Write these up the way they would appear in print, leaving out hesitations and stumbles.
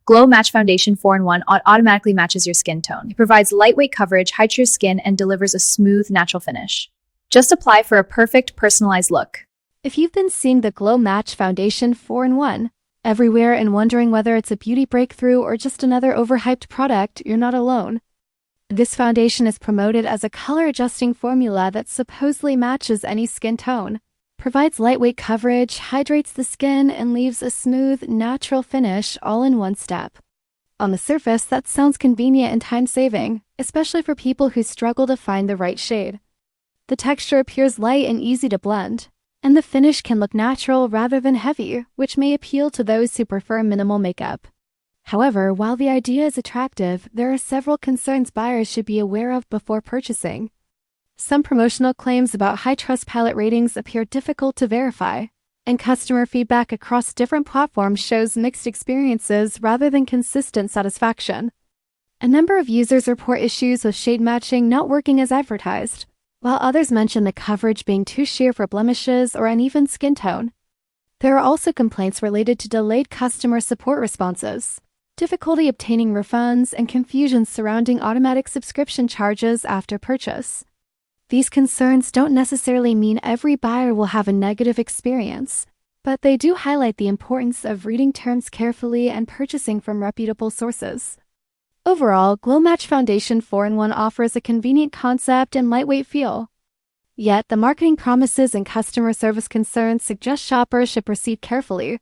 Gloe Match Foundation 4-in-1 automatically matches your skin tone. It provides lightweight coverage, hides your skin, and delivers a smooth, natural finish. Just apply for a perfect, personalized look. If you've been seeing the Gloe Match Foundation 4-in-1 everywhere and wondering whether it's a beauty breakthrough or just another overhyped product, you're not alone. This foundation is promoted as a color-adjusting formula that supposedly matches any skin tone, provides lightweight coverage, hydrates the skin, and leaves a smooth, natural finish all in one step. On the surface, that sounds convenient and time-saving, especially for people who struggle to find the right shade. The texture appears light and easy to blend, and the finish can look natural rather than heavy, which may appeal to those who prefer minimal makeup. However, while the idea is attractive, there are several concerns buyers should be aware of before purchasing. Some promotional claims about high-trust palette ratings appear difficult to verify, and customer feedback across different platforms shows mixed experiences rather than consistent satisfaction. A number of users report issues with shade matching not working as advertised, while others mention the coverage being too sheer for blemishes or uneven skin tone. There are also complaints related to delayed customer support responses, difficulty obtaining refunds, and confusion surrounding automatic subscription charges after purchase. These concerns don't necessarily mean every buyer will have a negative experience, but they do highlight the importance of reading terms carefully and purchasing from reputable sources. Overall, Gloe Match Foundation 4-in-1 offers a convenient concept and lightweight feel. Yet, the marketing promises and customer service concerns suggest shoppers should proceed carefully,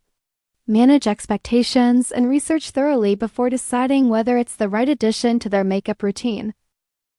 manage expectations, and research thoroughly before deciding whether it's the right addition to their makeup routine.